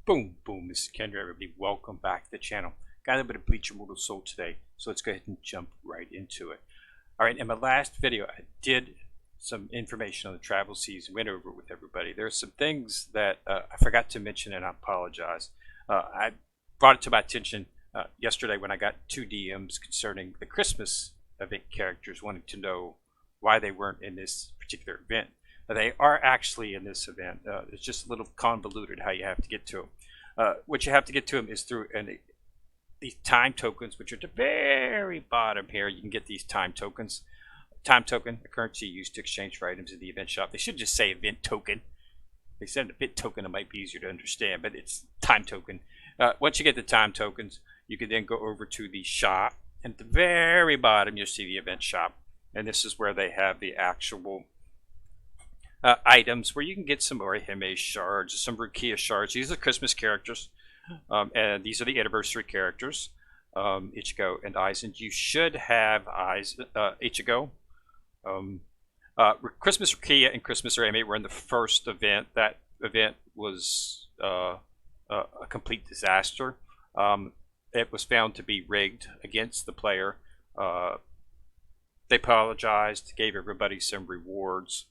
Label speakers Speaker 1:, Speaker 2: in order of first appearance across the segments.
Speaker 1: Boom, boom, this is Kendra, everybody. Welcome back to the channel. Got a little bit of Bleach Immortal Soul today, so let's go ahead and jump right into it. Alright, in my last video, I did some information on the travel season, went over it with everybody. There are some things that I forgot to mention, and I apologize. I brought it to my attention yesterday when I got 2 DMs concerning the Christmas event characters wanting to know why they weren't in this particular event. Now, they are actually in this event. It's just a little convoluted how you have to get to them. What you have to get to them is through these time tokens, which are at the very bottom here. You can get these time tokens. Time token, a currency used to exchange for items in the event shop. They should just say event token. If they said event token, it might be easier to understand, but it's time token. Once you get the time tokens, you can then go over to the shop. And at the very bottom, you'll see the event shop. And this is where they have the actual items where you can get some Orihime shards, some Rukia shards. These are Christmas characters, and these are the anniversary characters. Ichigo and Aizen. You should have Ichigo. Christmas Rukia and Christmas Orihime were in the first event. That event was a complete disaster. It was found to be rigged against the player. They apologized, gave everybody some rewards.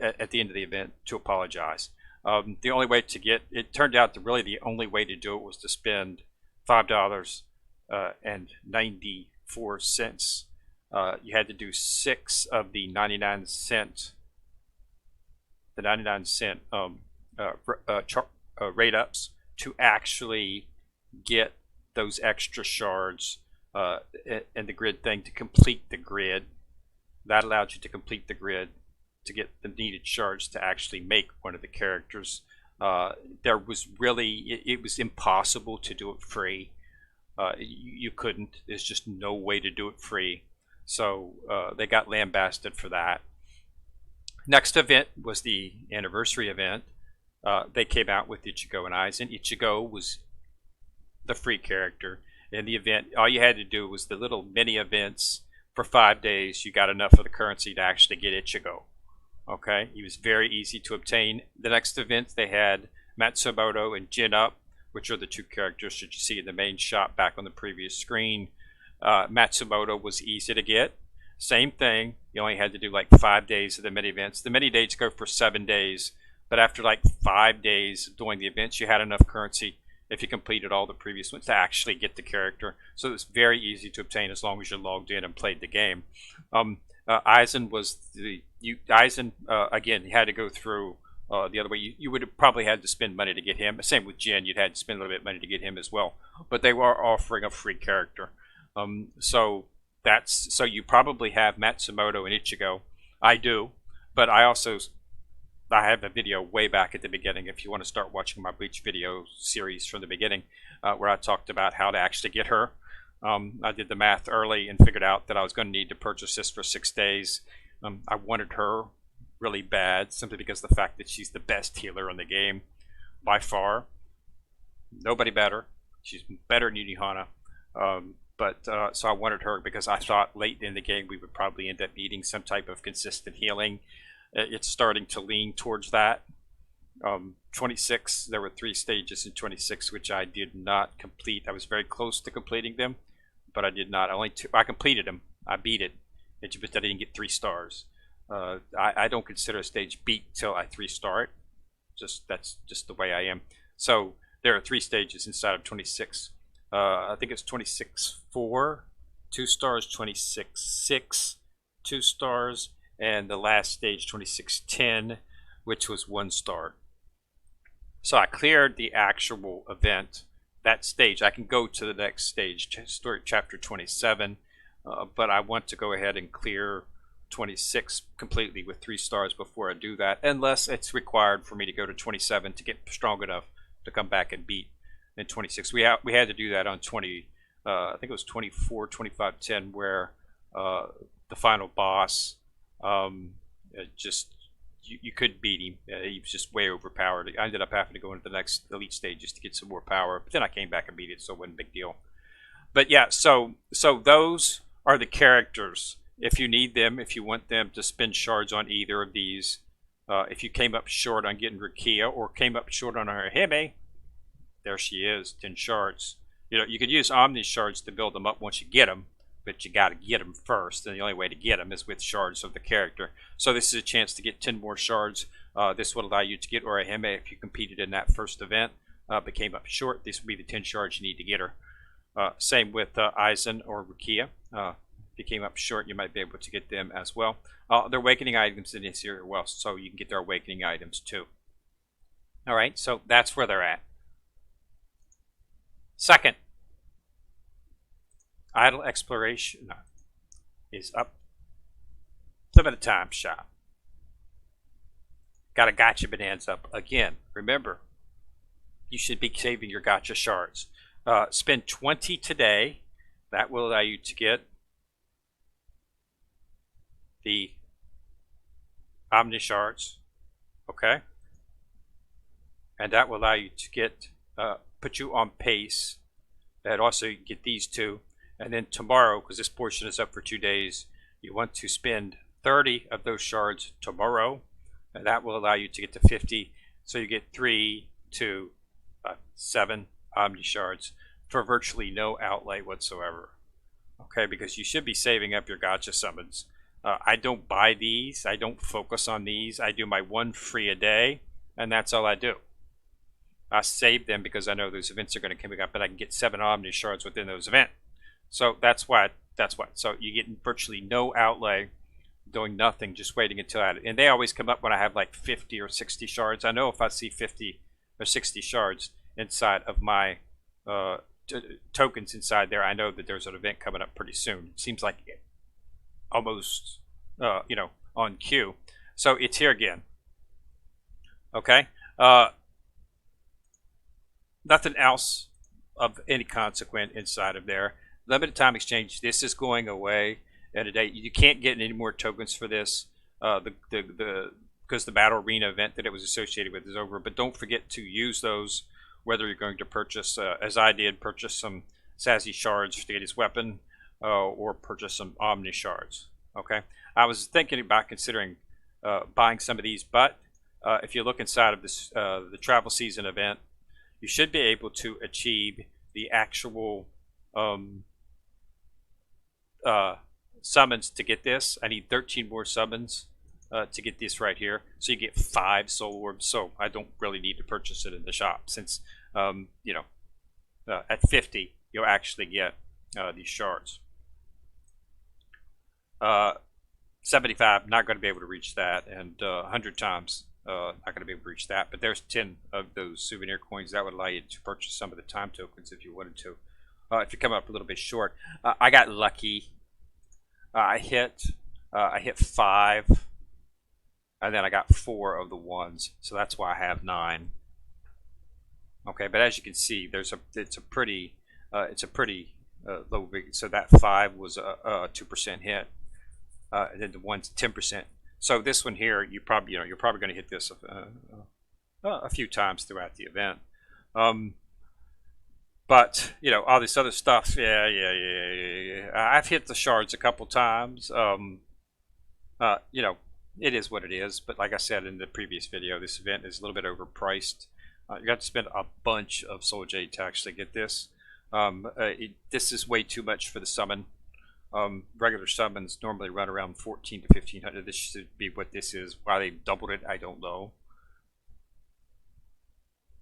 Speaker 1: At the end of the event to apologize. The only way to get it turned out that really the only way to do it was to spend $5.94. You had to do 6 of the 99-cent rate ups to actually get those extra shards and the grid thing to complete the grid. That allowed you to complete the grid to get the needed shards to actually make one of the characters. There was really, it was impossible to do it free. You couldn't. There's just no way to do it free. So they got lambasted for that. Next event was the anniversary event. They came out with Ichigo and Aizen. Ichigo was the free character. In the event, all you had to do was the little mini events. For 5 days, you got enough of the currency to actually get Ichigo. Okay, he was very easy to obtain. The next event, they had Matsumoto and Jin Up, which are the 2 characters that you see in the main shop back on the previous screen. Matsumoto was easy to get. Same thing, you only had to do like 5 days of the mini events. The mini dates go for 7 days, but after like 5 days doing the events, you had enough currency if you completed all the previous ones to actually get the character. So it was very easy to obtain as long as you logged in and played the game. Aizen was again, you had to go through the other way. You would have probably had to spend money to get him. Same with Jin, you'd had to spend a little bit of money to get him as well. But they were offering a free character. So you probably have Matsumoto and Ichigo. I do, but I have a video way back at the beginning if you want to start watching my Bleach video series from the beginning where I talked about how to actually get her. I did the math early and figured out that I was going to need to purchase this for 6 days. I wanted her really bad simply because of the fact that she's the best healer in the game by far. Nobody better. She's better than Yunihana. So I wanted her because I thought late in the game we would probably end up needing some type of consistent healing. It's starting to lean towards that. 26, there were 3 stages in 26 which I did not complete. I was very close to completing them, but I did not. I completed them. I beat it. It's just I didn't get 3 stars. I don't consider a stage beat till I 3-star it. That's just the way I am. So there are 3 stages inside of 26. I think it's 26-4, 2 stars, 26-6, 2 stars, and the last stage 26-10, which was 1 star. So I cleared the actual event, that stage. I can go to the next stage, chapter 27, but I want to go ahead and clear 26 completely with 3 stars before I do that, unless it's required for me to go to 27 to get strong enough to come back and beat in 26. We had to do that on 20, I think it was 24, 25, 10, where the final boss you couldn't beat him. He was just way overpowered. I ended up having to go into the next elite stages to get some more power, but then I came back and beat it, so it wasn't a big deal. But yeah, so those are the characters. If you need them, if you want them to spend shards on either of these, If you came up short on getting Rukia or came up short on Orihime, there she is, 10 shards. You could use Omni shards to build them up once you get them, but you got to get them first, and the only way to get them is with shards of the character. So this is a chance to get 10 more shards. This would allow you to get Orihime if you competed in that first event, but came up short. This would be the 10 shards you need to get her. Same with Aizen or Rukia. If you came up short, you might be able to get them as well. Their awakening items in this here well, so you can get their awakening items too. All right, so that's where they're at. Second, idle exploration is up. Limited time shop. Got a gotcha bonanza up again. Remember, you should be saving your gotcha shards. Spend 20 today. That will allow you to get the Omni shards. Okay? And that will allow you to get put you on pace. That also you get these two. And then tomorrow, because this portion is up for 2 days, you want to spend 30 of those shards tomorrow, and that will allow you to get to 50. So you get 3, 2, 7 Omni shards for virtually no outlay whatsoever. Okay, because you should be saving up your gotcha summons. I don't buy these. I don't focus on these. I do my 1 free a day, and that's all I do. I save them because I know those events are going to come up, and I can get 7 Omni shards within those events. So that's why. So you get virtually no outlay, doing nothing, just waiting until and they always come up when I have like 50 or 60 shards. I know if I see 50 or 60 shards inside of my tokens inside there, I know that there's an event coming up pretty soon. It seems like almost on cue. So it's here again. Okay. Nothing else of any consequence inside of there. Limited time exchange. This is going away in a day. You can't get any more tokens for this. Because the battle arena event that it was associated with is over. But don't forget to use those. Whether you're going to purchase, as I did, purchase some Sassy shards to get his weapon, or purchase some Omni shards. Okay. I was thinking about considering buying some of these, but if you look inside of this the travel season event, you should be able to achieve the actual summons to get this. I need 13 more summons to get this right here. So you get 5 soul orbs. So I don't really need to purchase it in the shop since, at 50, you'll actually get these shards. 75, not going to be able to reach that. And 100 times, not going to be able to reach that. But there's 10 of those souvenir coins. That would allow you to purchase some of the time tokens if you wanted to. If you come up a little bit short. I got lucky. I hit 5, and then I got 4 of the ones, so that's why I have 9. Okay, but as you can see, it's a pretty low. So that 5 was a 2% hit, and then the one's 10%. So this one here, you're probably going to hit this a few times throughout the event. But all this other stuff, yeah. I've hit the shards a couple times. It is what it is. But like I said in the previous video, this event is a little bit overpriced. You got to spend a bunch of Soul Jade to actually get this. This is way too much for the summon. Regular summons normally run around 14 to 1500. This should be what this is. Why they doubled it, I don't know.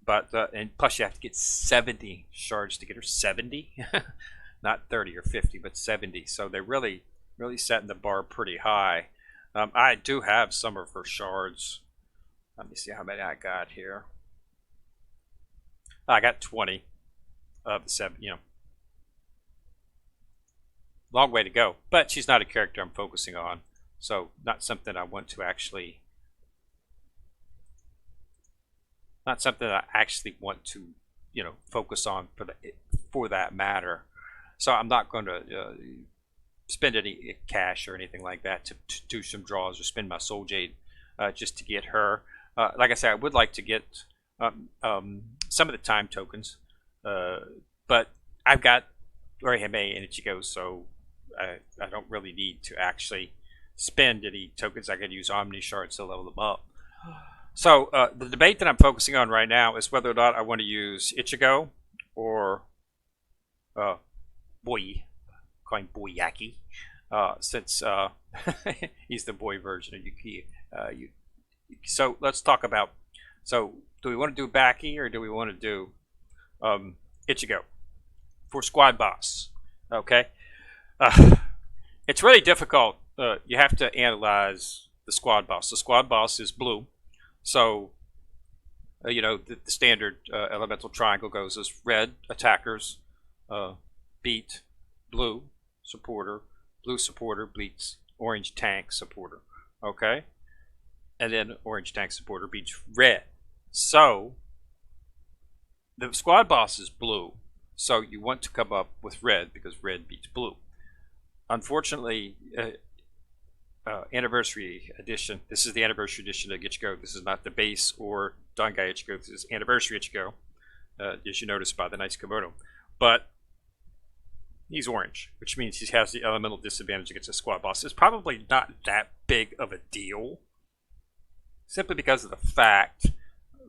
Speaker 1: But and plus you have to get 70 shards to get her. 70, not 30 or 50, but 70. So they're really setting the bar pretty high. I do have some of her shards. Let me see how many I got here. I got 20 of the 7. Long way to go. But she's not a character I'm focusing on, so not something I want to actually. Not something I actually want to, focus on for that matter. So I'm not going to spend any cash or anything like that to do some draws or spend my Soul Jade just to get her. Like I said, I would like to get some of the time tokens, but I've got Orihime and Ichigo, so I don't really need to actually spend any tokens. I could use Omni shards to level them up. So the debate that I'm focusing on right now is whether or not I want to use Ichigo or uh, Boy, call him Boyaki, since he's the boy version of Yuki. So let's talk about. So do we want to do Baki or do we want to do Ichigo for squad boss? Okay, uh, it's really difficult. You have to analyze the squad boss. The squad boss is blue, so the standard elemental triangle goes as red attackers, uh, beat, blue supporter, bleach, orange tank supporter. Okay, and then orange tank supporter beats red. So the squad boss is blue, so you want to come up with red because red beats blue. Unfortunately, anniversary edition. This is the anniversary edition of Ichigo. This is not the base or Dangai Ichigo. This is anniversary Ichigo, as you notice by the nice kimono. But he's orange, which means he has the elemental disadvantage against a squad boss. It's probably not that big of a deal, simply because of the fact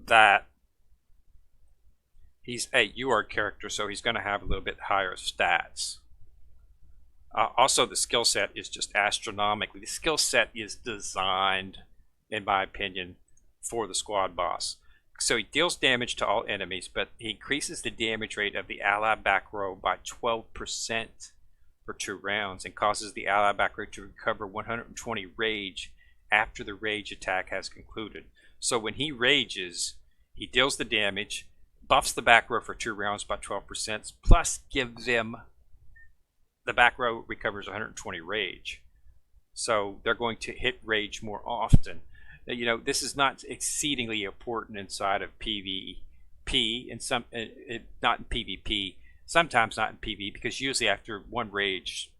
Speaker 1: that he's a UR character, so he's going to have a little bit higher stats. Also, the skill set is just astronomically. The skill set is designed, in my opinion, for the squad boss. So he deals damage to all enemies, but he increases the damage rate of the ally back row by 12% for 2 rounds and causes the ally back row to recover 120 rage after the rage attack has concluded. So when he rages, he deals the damage, buffs the back row for 2 rounds by 12%, plus gives them the back row recovers 120 rage. So they're going to hit rage more often. This is not exceedingly important inside of PvP, and not in PvP. Sometimes not in PvP, because usually after 1 rage,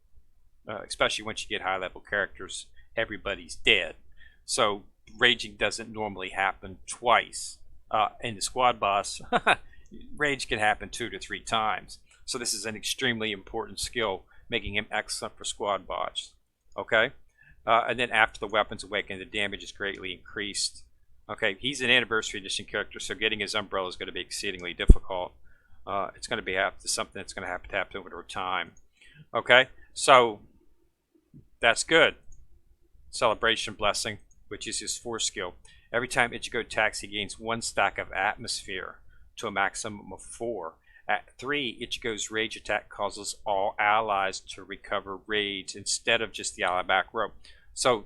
Speaker 1: especially once you get high level characters, everybody's dead. So raging doesn't normally happen twice. In the squad boss, rage can happen 2 to 3 times. So this is an extremely important skill, making him excellent for squad bots. Okay, and then after the weapons awaken, the damage is greatly increased. Okay, he's an anniversary edition character, so getting his umbrella is going to be exceedingly difficult. It's going to be something that's going to have to happen over time. Okay, so that's good. Celebration Blessing, which is his 4 skill. Every time Ichigo attacks, he gains 1 stack of atmosphere to a maximum of 4. At 3, Ichigo's rage attack causes all allies to recover rage instead of just the ally back row. So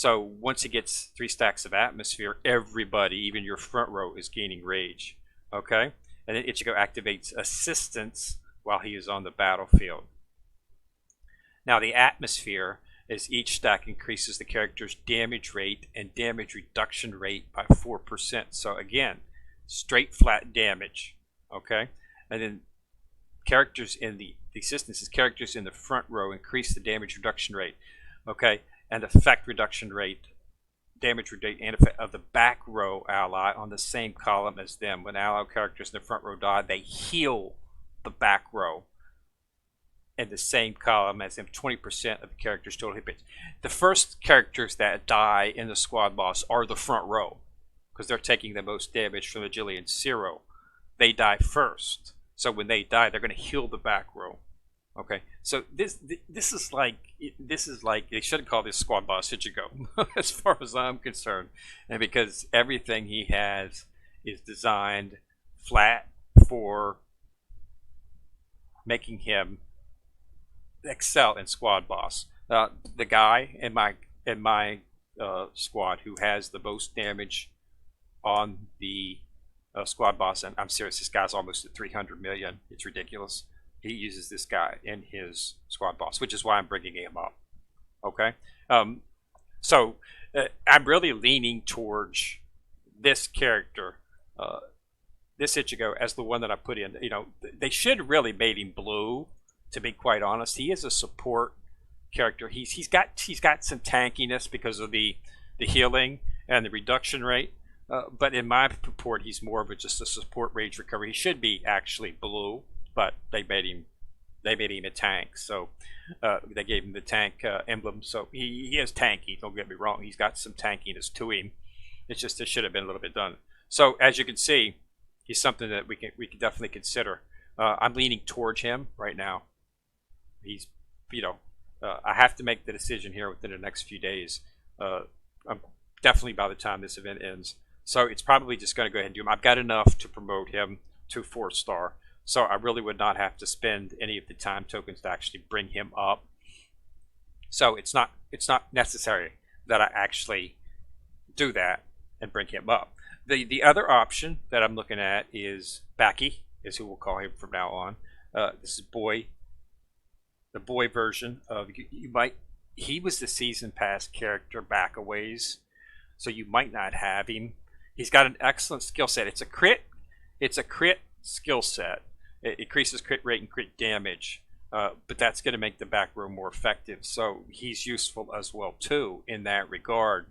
Speaker 1: once he gets 3 stacks of atmosphere, everybody, even your front row, is gaining rage. Okay? And then Ichigo activates assistance while he is on the battlefield. Now the atmosphere is each stack increases the character's damage rate and damage reduction rate by 4%. So again, straight flat damage. Okay? And then characters in the assistance is characters in the front row increase the damage reduction rate, okay, and effect reduction rate, damage rate, and effect of the back row ally on the same column as them. When ally characters in the front row die, they heal the back row in the same column as them. 20% of the characters' total hit points. The first characters that die in the squad boss are the front row because they're taking the most damage from the Jillian Zero. They die first. So when they die, they're going to heal the back row. Okay, so this is like they shouldn't call this squad boss Ichigo, as far as I'm concerned, and because everything he has is designed flat for making him excel in squad boss. The guy in my squad who has the most damage on the squad boss, and I'm serious, this guy's almost at 300 million. It's ridiculous. He uses this guy in his squad boss, which is why I'm bringing him up. Okay, so I'm really leaning towards this character, this Ichigo, as the one that I put in. They should really made him blue. To be quite honest, he is a support character. He's got some tankiness because of the healing and the reduction rate. But in my purport, he's more of just a support rage recovery. He should be actually blue, but they made him a tank. So they gave him the tank emblem. So he is tanky. Don't get me wrong. He's got some tankiness to him. It's just it should have been a little bit done. So as you can see, he's something that we can definitely consider. I'm leaning towards him right now. He's, you know, I have to make the decision here within the next few days. I'm definitely by the time this event ends. So it's probably just going to go ahead and do him. I've got enough to promote him to 4-star. So I really would not have to spend any of the time tokens to actually bring him up. So it's not necessary that I actually do that and bring him up. The other option that I'm looking at is Baki, is who we'll call him from now on. This is the boy version of he was the season pass character back a ways, so you might not have him. He's got an excellent skill set. It's a crit skill set. It increases crit rate and crit damage, but that's going to make the back row more effective. So he's useful as well too in that regard.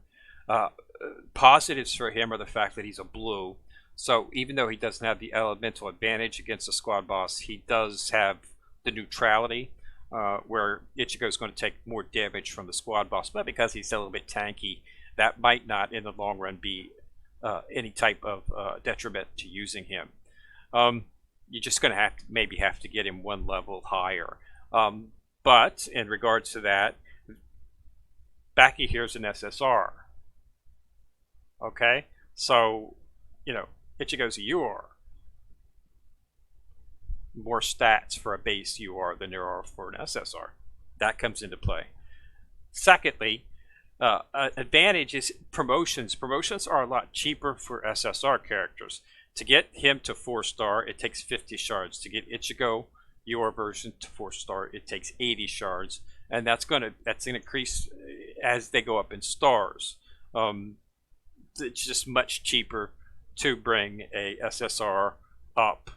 Speaker 1: Positives for him are the fact that he's a blue. So even though he doesn't have the elemental advantage against a squad boss, he does have the neutrality, where Ichigo is going to take more damage from the squad boss. But because he's a little bit tanky, that might not in the long run be any type of detriment to using him. You're just going to maybe have to get him one level higher. But in regards to that, Baki here's an SSR. Okay, so Ichigo's a UR. More stats for a base UR than there are for an SSR. That comes into play. Secondly, advantage is promotions. Promotions are a lot cheaper for SSR characters. To get him to 4-star, it takes 50 shards. To get Ichigo UR version to 4-star, it takes 80 shards, and that's gonna increase as they go up in stars. It's just much cheaper to bring a SSR up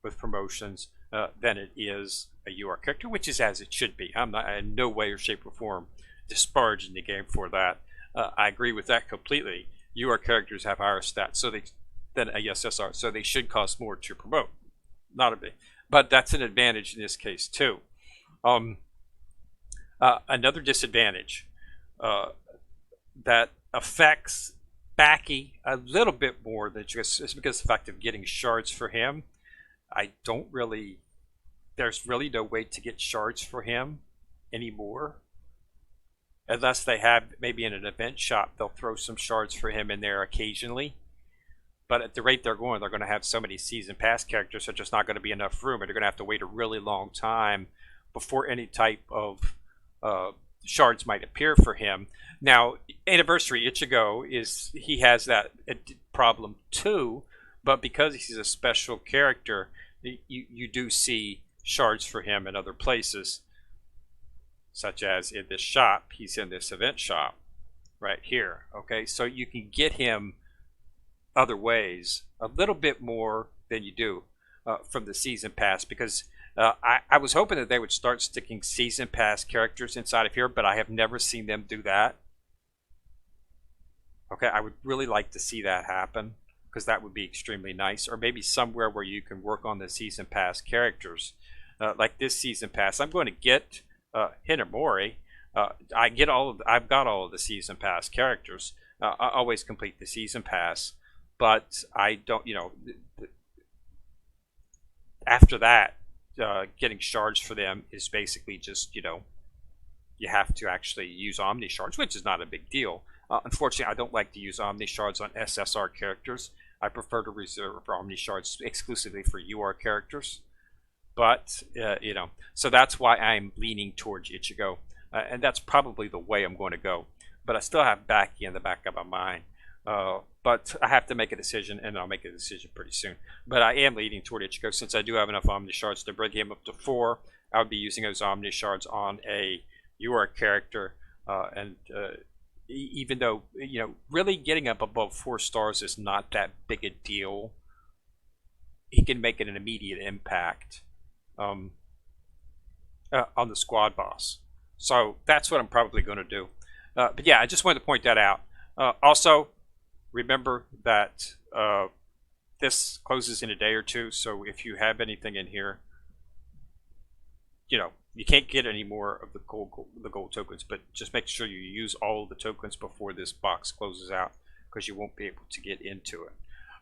Speaker 1: with promotions than it is a UR character, which is as it should be. I'm not in no way or shape or form disparaging the game for that. I agree with that completely. UR characters have higher stats than a SSR, so they should cost more to promote. Not a big, but that's an advantage in this case too. Another disadvantage that affects Baki a little bit more than just is because of the fact of getting shards for him. There's really no way to get shards for him anymore. Unless they have, maybe in an event shop, they'll throw some shards for him in there occasionally. But at the rate they're going to have so many season pass characters, there's just not going to be enough room, and they're going to have to wait a really long time before any type of shards might appear for him. Now, Anniversary Ichigo he has that problem too, but because he's a special character, you do see shards for him in other places, such as in this shop. He's in this event shop right here. Okay, so you can get him other ways a little bit more than you do from the season pass, because I was hoping that they would start sticking season pass characters inside of here, but I have never seen them do that. Okay, I would really like to see that happen, because that would be extremely nice. Or maybe somewhere where you can work on the season pass characters, like this season pass. I'm going to get Hinamori. I've got all of the season pass characters. I always complete the season pass, but I don't. After that, getting shards for them is basically just you have to actually use Omni shards, which is not a big deal. Unfortunately, I don't like to use Omni shards on SSR characters. I prefer to reserve Omni shards exclusively for UR characters. But, so that's why I'm leaning towards Ichigo. And that's probably the way I'm going to go. But I still have Baki in the back of my mind. But I have to make a decision, and I'll make a decision pretty soon. But I am leaning toward Ichigo, since I do have enough Omni shards to bring him up to 4. I would be using those Omni shards on a UR character, even though really getting up above 4 stars is not that big a deal, he can make an immediate impact on the squad boss. So that's what I'm probably going to do. But yeah, I just wanted to point that out. Also, remember that this closes in a day or two, so if you have anything in here, you can't get any more of the gold tokens, but just make sure you use all of the tokens before this box closes out. because you won't be able to get into it.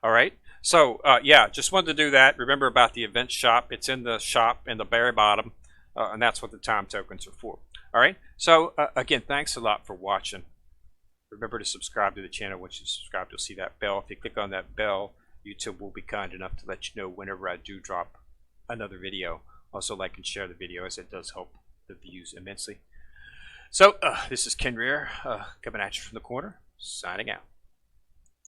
Speaker 1: All right. So yeah, just wanted to do that. Remember about the event shop. It's in the shop in the very bottom, and that's what the time tokens are for. All right. So again, thanks a lot for watching. Remember to subscribe to the channel. Once you subscribe, you'll see that bell. If you click on that bell, YouTube will be kind enough to let you know whenever I do drop another video. Also, like and share the video, as it does help the views immensely. So this is Ken Rear coming at you from the corner, signing out.